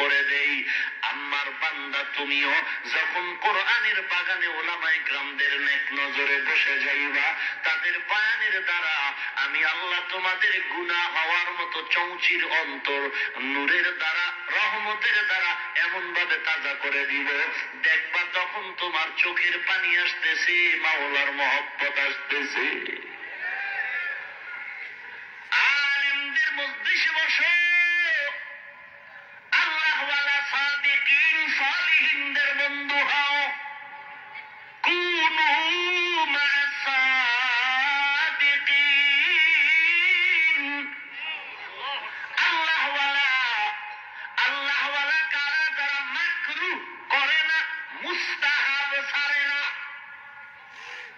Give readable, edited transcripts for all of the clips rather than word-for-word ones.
করে দেই। আমার বান্দা তুমিও যখন কোরআনের বাগানে ওলামায়ে কেরামদের নেক নজরে বসে যাইবা, তাদের বয়ানের দ্বারা আমি আল্লাহ তোমাদের গুনাহ হওয়ার মতো চৌচির অন্তর নূরের দ্বারা, রহমতের দ্বারা এমন ভাবে তাজা করে দিব, দেখবা তখন তোমার চোখের পানি আসতেছে, মাওলার মহব্বত আসতেছে। আলেমদের মজলিসে বসো, আল্লাহওয়ালা সাদিকিন সালিহিনদের বন্ধু হও, কুনু মা'আস সাদিকিন। আল্লাহওয়ালা কারা? যারা মাকরুহ করে না, মুস্তাহাব ছাড়ে না।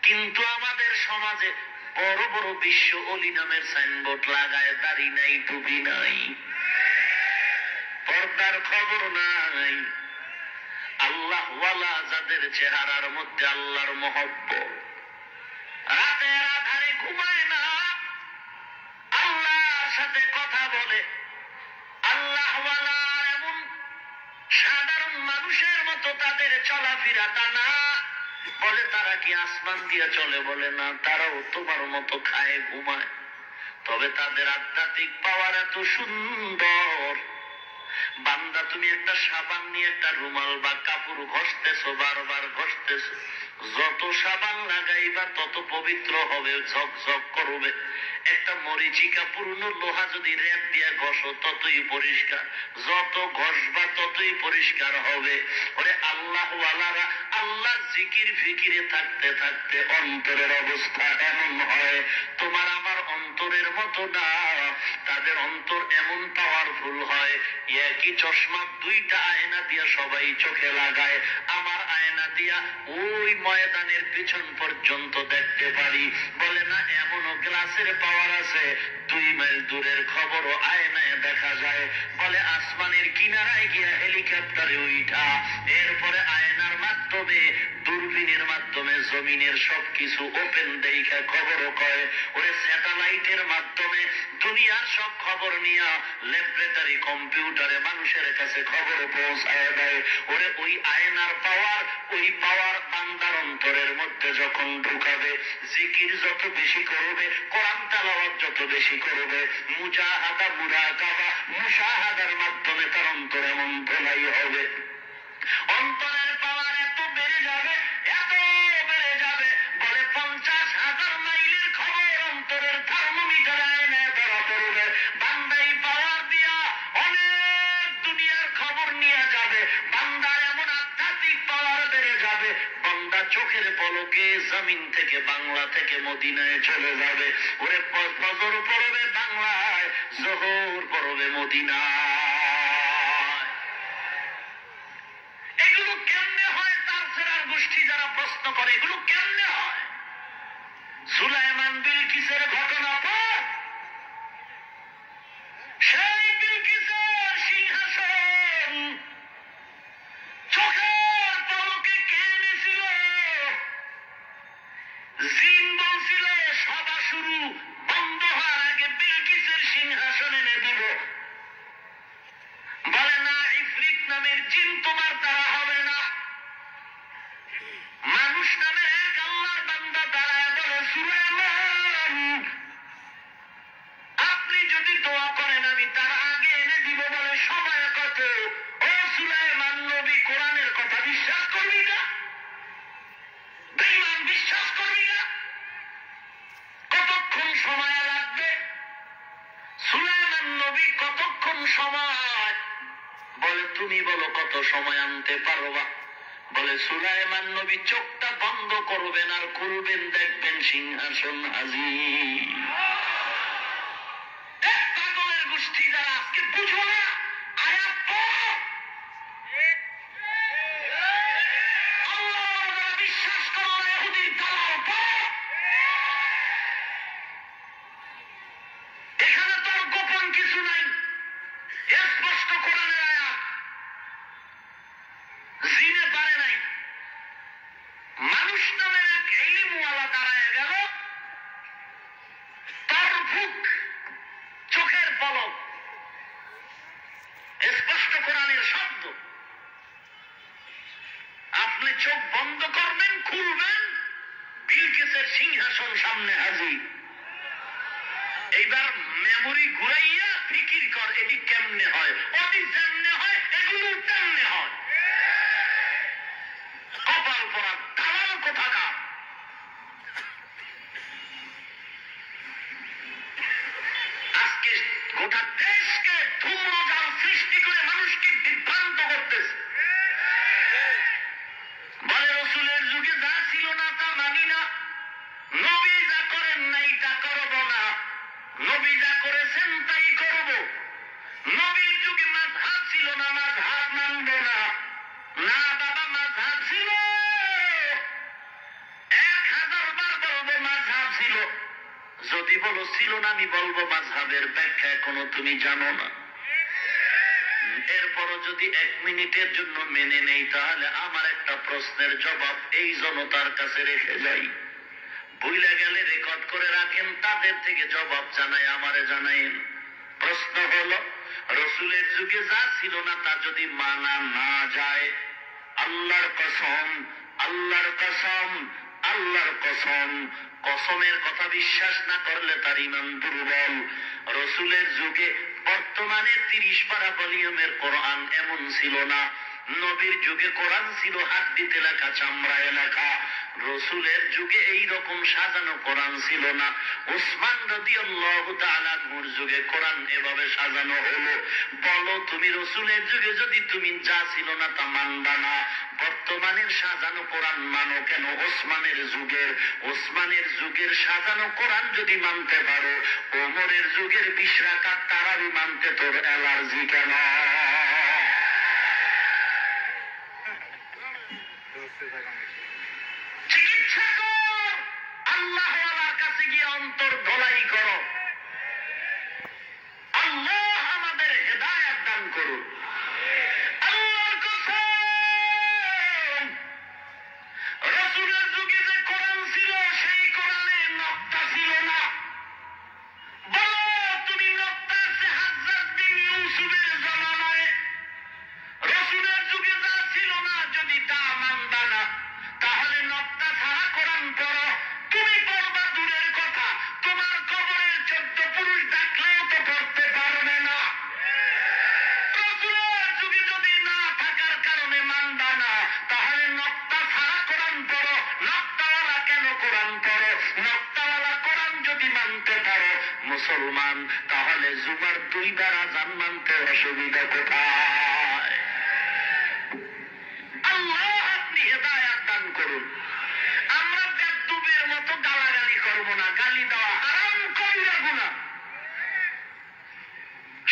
কিন্তু আমাদের সমাজে বড় বড় বিশ্ব অলি নামের সাইনবোর্ড লাগায়, দাড়ি নাই, টুপি নাই, পর্দার খবর নাই। আল্লাহওয়ালা যাদের চেহারার মধ্যে আল্লাহর মহব্বত, রাতের আধারে ঘুমায় না, আল্লাহর সাথে কথা বলে, আল্লাহওয়ালা এমন সাধারণ মানুষের মতো তাদের চলাফেরা তা না। বলে তারা কি আসমান দিয়ে চলে? বলে না, তারাও তোমার মতো খায়, ঘুমায়, তবে তাদের আধ্যাত্মিক পাওয়ার এত সুন্দর। বান্দা তুমি একটা সাবান নিয়ে একটা রুমাল বা কাপড় ঘষতেছো, বারবার ঘষতেছো, যত সাবান লাগাইবা তত পবিত্র হবে, ঝকঝক করবে। একটা মরিচিকা পূর্ণ লোহা যদি রেত দিয়ে ঘষো ততই পরিষ্কার, যত ঘষবা ততই পরিষ্কার হবে। ওরে আল্লাহওয়ালারা আল্লাহ জিকির ফিকিরে থাকতে থাকতে অন্তরের অবস্থা এমন হয়, তোমার আমার অন্তরের মতো না। তাদের অন্তর এমন পাওয়ারফুল হয়, একই চশমা দুইটা আয়না দিয়া সবাই চোখে লাগায়, আমার আয়না দিয়া ওই ময়দানের পিছন পর্যন্ত দেখতে পারি। বলে না, এমনও গ্লাসের পাওয়ার আছে, 2 মাইল দূরের খবরও আয়নায় দেখা যায়। বলে আসমানের কিনারায় গিয়া হেলিকপ্টারে উঠা, এরপরে আয়নার মাধ্যমে, দূরবীনের মাধ্যমে জমিনের সবকিছু ওপেন দেখা খবরও কয়। ওরে স্যাটেলাইটের মাধ্যমে দুনিয়ার সব খবর নিয়া ল্যাবরেটরি কম্পিউটারে মানুষের কাছে খবর পৌঁছায় দেয়। ওরে ওই আয়নার পাওয়ার, ওই পাওয়ার বান্দার অন্তরের মধ্যে যখন ঢুকাবে, জিকির যত বেশি করবে, কোরআন তেলাওয়াত যত বেশি করবে, মুজাহাদা, মুরাকাবা, মুশাহাদার মাধ্যমে তার অন্তর এমন ধোলাই হবে, অন্তরের পাওয়ার এত বেড়ে যাবে, এত বেড়ে যাবে। বলে 50,000 মাইলের খবর অন্তরের থার্মোমিটার আয়নায় ধরা পড়বে। বান্দাই পাওয়ার দিয়া অনেক দুনিয়ার খবর নিয়ে যাবে, বান্দার এমন আধ্যাত্মিক পাওয়ার বেড়ে যাবে, বান্দা চোখের পলকে জমিন থেকে, বাংলা থেকে মদিনায় চলে যাবে। ওরে ফজর পড়বে বাংলায়, জোহর পড়বে মদিনায়। এগুলো কেমনে হয়? তার ফেরার গোষ্ঠী যারা প্রশ্ন করে এগুলো কেমনে হয়? সুলাইমান বিলকিসের ঘটনা পর, সেই বিলকিসের সিংহাসন চোখের পলকে কে নিয়েছিল? জিন বলছিল সভা শুরু বন্ধ হওয়ার আগে বিলকিসের সিংহাসন এনে দিব। বলে না, ইফরিত নামের জিন তোমার দ্বারা হবে না। মানুষ নামে এক আল্লাহর বান্দা দাঁড়ায় বলে, সুলাইমান আপনি যদি দোয়া করেন আমি তার আগে এনে দিব। বলে সময় কত? ও সুলাইমান নবী, কোরআনের কথা বিশ্বাস করবি না? বেঈমান বিশ্বাস করবি না? কতক্ষণ সময় লাগবে? সুলাইমান নবী কতক্ষণ সময়? বলে তুমি বলো কত সময় আনতে পারবা? বলে সুলাইমান নবী চোখটা বন্ধ করবেন আর খুলবেন, দেখবেন সিংহাসন হাজির। পাগলের গোষ্ঠী যারা আজকে বুঝো না, আয়াত পড়ো, আল্লাহ যারা বিশ্বাস করো, ইহুদির দালাল পড়ো। এখানে তো গোপন কিছু নাই, স্পষ্ট কোরআনের আয়াত। জিনে পারে নাই, মানুষ নামের এক ইলমওয়ালা দাঁড়ায় গেল, রসুলের সিংহাসন সামনে হাজির। এইবার মেমোরি ঘুরাইয়া ফিকির কর এটি কেমনে হয়, ওটি যেমনে হয়, এগুলো তেমনে হয়। কপাল পরা দালাল কোথাকার। আজকে গোটা দেশকে ধূম্রজাল সৃষ্টি করে মানুষকে বিভ্রান্ত করতেছে। বলে রসুলের যুগে যা ছিল না তা মানি না, নবী যা করেন নাই তা করব না, নবী যা করেছেন তাই করব। নবীর যুগে মাযহাব ছিল না, মাযহাব মানব না। না বাবা, মাযহাব ছিল, 1000 বার বলবো মাযহাব ছিল। যদি বলো ছিল না, আমি বলবো মাযহাবের ব্যাখ্যা এখনো তুমি জানো না। এরপরও যদি 1 মিনিটের জন্য মেনে নেই, তাহলে আমার একটা প্রশ্নের জবাব এই জনতার কাছে রেখে যাই। ভুলে গেলে রেকর্ড করে রাখেন, তাদের থেকে জবাব জানাই, আমারে জানাইন। প্রশ্ন হলো, রসুলের যুগে যা ছিল না তা যদি মানা না যায়, আল্লাহর কসম, আল্লাহর কসম, আল্লাহর কসম, কসমের কথা বিশ্বাস না করলে তার ঈমান দুর্বল। রসুলের যুগে বর্তমানে 30 পারা ভলিউমের কোরআন এমন ছিল না। নবীর যুগে কোরআন ছিল হাড্ডিতে লেখা, চামড়ায় লেখা। রসুলের যুগে এই রকম সাজানো কোরআন ছিল না। উসমান রাদিয়াল্লাহু তাআলা আনহুর যুগে কোরআন এভাবে সাজানো হলো। বলো তুমি রসুলের যুগে যদি তুমি যা ছিল না তা মানবা না, বর্তমানের সাজানো কোরআন মানো কেন? ওসমানের যুগের সাজানো কোরআন যদি মানতে পারো, ওমরের যুগের 20 রাকাত তারাবি মানতে তোর অ্যালার্জি কেন? চিকিৎসা কর, আল্লাহওয়ালার কাছে গিয়ে অন্তর ধোলাই করো। আল্লাহ আমাদের হেদায়েত দান করুন। আল্লাহর কসম, রাসূলের যুগে যে কোরআন ছিল সেই কোরআনে নকতা ছিল না। বলো তুমি নকতা আছে হযরত বিন ইউসুফের জামানায়। রাসূলের যুগে যা ছিল না যদি তা মানবা না, তাহলে নকতা ছাড়া কোরআন পড়ো। তুমি পড়বা দূরের কথা, তোমার কবরের 14 পুরুষ ডাকলেও তো পড়তে পারবে না। রাসূলের যুগে যদি না থাকার কারণে মানবা না, তাহলে নকতা ছাড়া কোরআন পড়ো। নকতাওয়ালা কেন কোরআন পড়ো? নকতাওয়ালা কোরআন যদি মানতে পারো মুসলমান, তাহলে জুমার 2 বার আযান মানতে অসুবিধা কোথায়? আল্লাহ আপনি হেদায়েত দান করুন। আমরা বেদ্যুবের মতো গালাগালি করব না, গালি দেওয়া হারাম, কবিরা গুনাহ।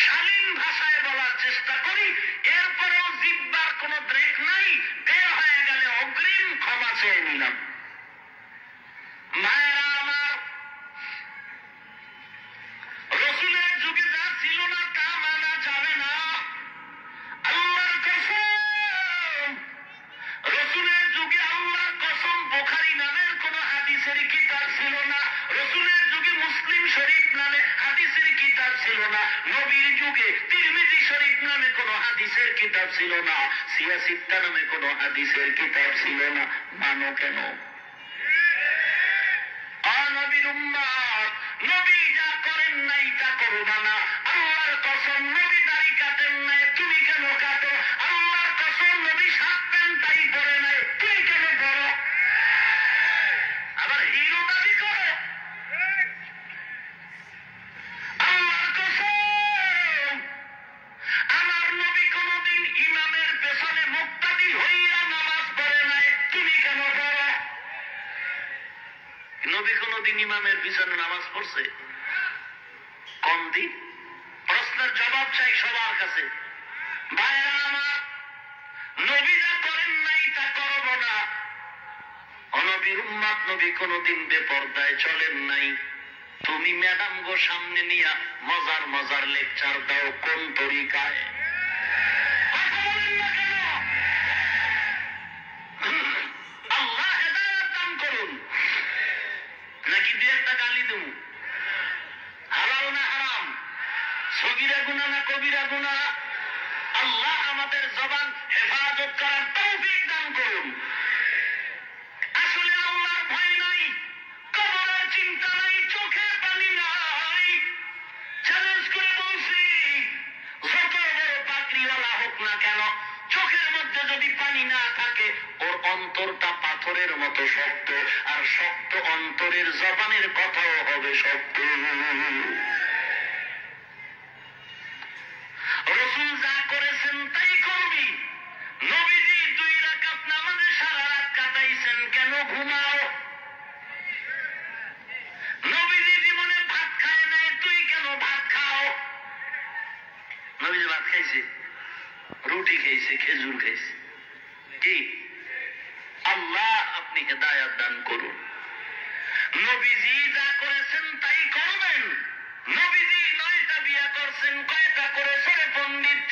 শালীন ভাষায় বলার চেষ্টা করি, এরপরেও জিহ্বার কোনো ব্রেক নাই। বের হয়ে গেলে অগ্রিম ক্ষমা চেয়ে নিলাম। মায়েরা আমার, রসুলের যুগে যা ছিল না তা মানা যাবে না। আল্লাহর কসম, রসুলের যুগে আল্লাহর কসম বুখারী নামের কোন হাদিসের কিতাব ছিল না। রসুলের যুগে মুসলিম শরীফ নামে হাদিসের কিতাব ছিল না। নবীর যুগে তিরমিজি শরীফ নামে কোন হাদিসের কিতাব ছিল না। সিয়াসিত্তা নামে কোন হাদিসের কিতাব ছিল না। মানো কেন? নবীর উম্মত, নবী যা করেন নাই তা করবা না। আল্লাহর কসম, নবী দাড়ি কাটেন নাই, তুমি কেন কাটো? আল্লাহর কসম, নবী শার্ট প্যান্ট টাই পরে নাই, তুমি কেন পরো? আবার হিরো দাবি করো। আল্লাহর কসম, আমার নবী কোনদিন ইমামের পেছনে মুক্তাদি হইয়া নামাজ পড়ে নাই, তুমি কেন পড়ো? নবী কোনদিন ইমামের পিছনে নামাজ পড়ছে? কম দিন। প্রশ্নের জবাব চাই সবার কাছে। ভাইরা আমার, নবী যা করেন নাই তা করব না। অনবীর উম্মত, নবী কোনদিন বেপরদায় চলেন নাই। তুমি ম্যাডাম গো সামনে নিয়া মজার মজার লেকচার দাও কোন তরিকায়? কথা বলেন না কেন? আল্লাহ হেদায়েত দান করুন। নাকি 2-1টা গালি দেব? হালাল না হারাম? সগীরা গুনাহ না কবিরা গুনাহ? আল্লাহ আমাদের জবান হেফাজত করার তৌফিক দান করুন। আসলে আল্লাহর ভয় নাই, হোক না কেন, চোখের মধ্যে যদি পানি না থাকে ওর অন্তরটা পাথরের মতো শক্ত, আর শক্ত অন্তরের জবানের কথাও হবে শক্ত। রাসূল যা করেছেন তাই করবি। নবীজি 2 রাকাত নামাজে সারা রাত কাটাইছেন, কেন ঘুমাও? নবীজি জীবনে ভাত খায় নাই, তুই কেন ভাত খাও? নবীজি ভাত খাইছে, রুটি খাইছে, খেজুর খাইছে। কি আল্লাহ আপনি হেদায়েত দান করুন। নবীজি যা করেছেন তাই করবেন। নবীজি 9টা বিয়ে করছেন, কয়টা করেছে রে পণ্ডিত?